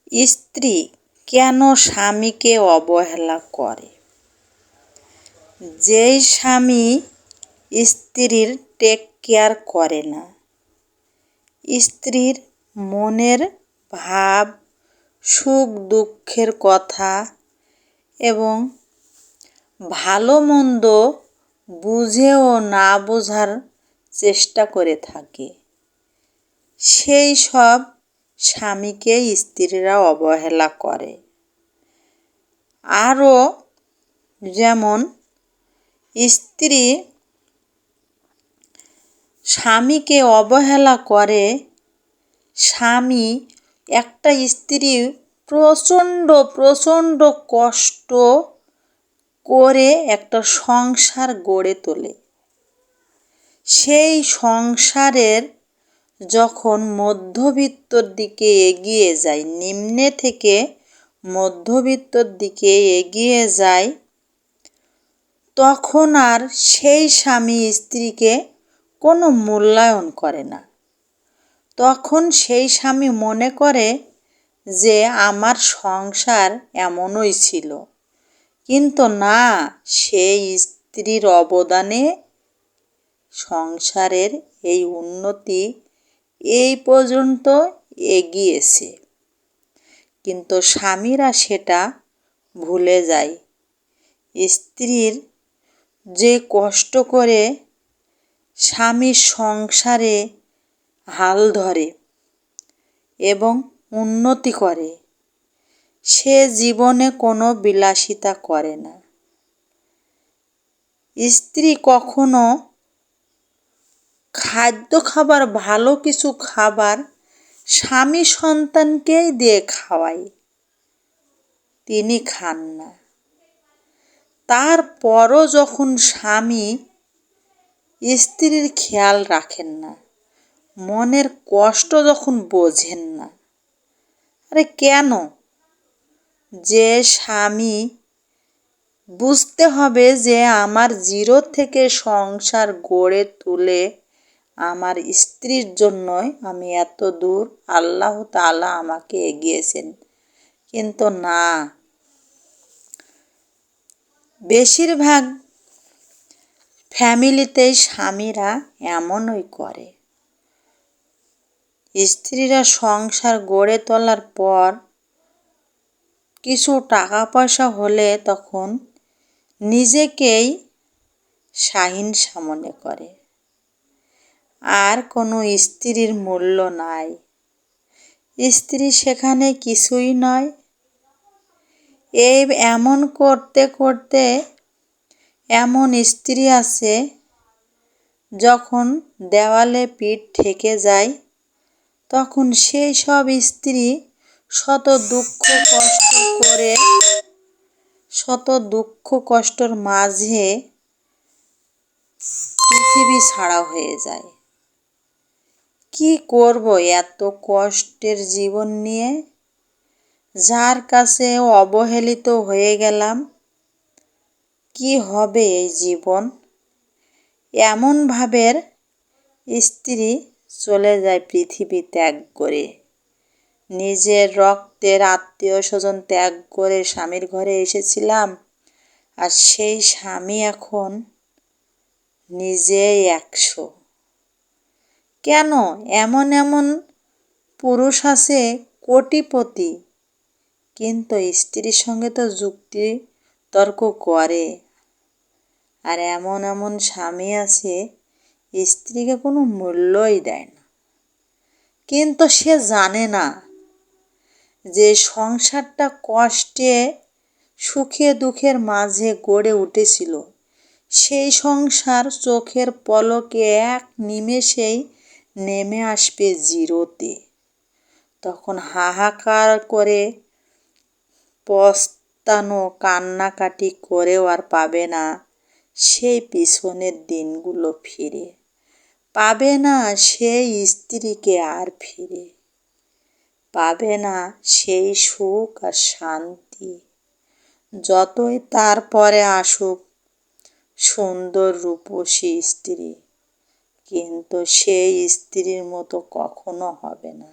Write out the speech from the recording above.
স্ত্রী কেন স্বামীকে অবহেলা করে? যেই স্বামী স্ত্রীর টেক কেয়ার করে না, স্ত্রীর মনের ভাব, সুখ দুঃখের কথা এবং ভালো মন্দ বুঝে ও না বোঝার চেষ্টা করে থাকে, সেই সব স্বামীকে স্ত্রীরা অবহেলা করে। আরও যেমন স্ত্রী স্বামীকে অবহেলা করে, স্বামী একটা স্ত্রী প্রচণ্ড কষ্ট করে একটা সংসার গড়ে তোলে। সেই সংসারের যখন মধ্যবিত্তর দিকে এগিয়ে যায়, নিম্নে থেকে মধ্যবিত্তর দিকে এগিয়ে যায়, তখন আর সেই স্বামী স্ত্রীকে কোনো মূল্যায়ন করে না। তখন সেই স্বামী মনে করে যে আমার সংসার এমনই ছিল, কিন্তু না, সেই স্ত্রীর অবদানে সংসারের এই উন্নতি এই পর্যন্ত এগিয়েছে। কিন্তু স্বামীরা সেটা ভুলে যায়। স্ত্রীর যে কষ্ট করে স্বামীর সংসারে হাল ধরে এবং উন্নতি করে, সে জীবনে কোনো বিলাসিতা করে না। স্ত্রী কখনো খাবার ভালো কিছু খাবার স্বামী সন্তানকেই দিয়ে খাওয়ায়, তিনি খান না। তারপরও যখন স্বামী স্ত্রীর খেয়াল রাখেন না, মনের কষ্ট যখন বোঝেন না, আরে কেন? যে স্বামী বুঝতে হবে যে আমার জিরো থেকে সংসার গড়ে তুলে আমার স্ত্রীর জন্যই আমি এত দূর আল্লাহ তাআলা আমাকে এগিয়েছেন, কিন্তু না, বেশিরভাগ ফ্যামিলিতেই স্বামীরা এমনই করে। স্ত্রীরা সংসার গড়ে তোলার পর কিছু টাকা পয়সা হলে তখন নিজেকেই শাহিনশা মনে করে, আর কোনো স্ত্রীর মূল্য নাই। স্ত্রী সেখানে কিছুই নয়। এমন করতে করতে এমন স্ত্রী আছে, যখন দেওয়ালে পিঠ ঠেকে যায়, তখন সেই সব স্ত্রী শত দুঃখ কষ্টর মাঝে পৃথিবী ছাড়া হয়ে যায়। কি করব এত কষ্টের জীবন নিয়ে? যার কাছে অবহেলিত হয়ে গেলাম, কি হবে এই জীবন? এমন ভাবের স্ত্রী চলে যায় পৃথিবী ত্যাগ করে, নিজের রক্তের আত্মীয় স্বজন ত্যাগ করে স্বামীর ঘরে এসেছিলাম, আর সেই স্বামী এখন নিজেই 100। কেন? এমন পুরুষ আছে কোটিপতি, কিন্তু স্ত্রীর সঙ্গে তো যুক্তি তর্ক করে। আর এমন স্বামী আছে স্ত্রীকে কোনো মূল্যই দেয় না, কিন্তু সে জানে না যে সংসারটা কষ্টে সুখে দুঃখের মাঝে গড়ে উঠেছিল, সেই সংসার চোখের পলকে এক নিমেষেই নেমে আসবে জিরোতে। তখন হাহাকার করে পস্তানো, কান্নাকাটি করেও আর পাবে না সেই পিছনের দিনগুলো ফিরে, পাবে না সেই স্ত্রীকে আর ফিরে, পাবে না সেই সুখ আর শান্তি। যতই তারপরে আসুক সুন্দর রূপসী স্ত্রী, কিন্তু সেই স্ত্রীর মতো কখনো হবে না।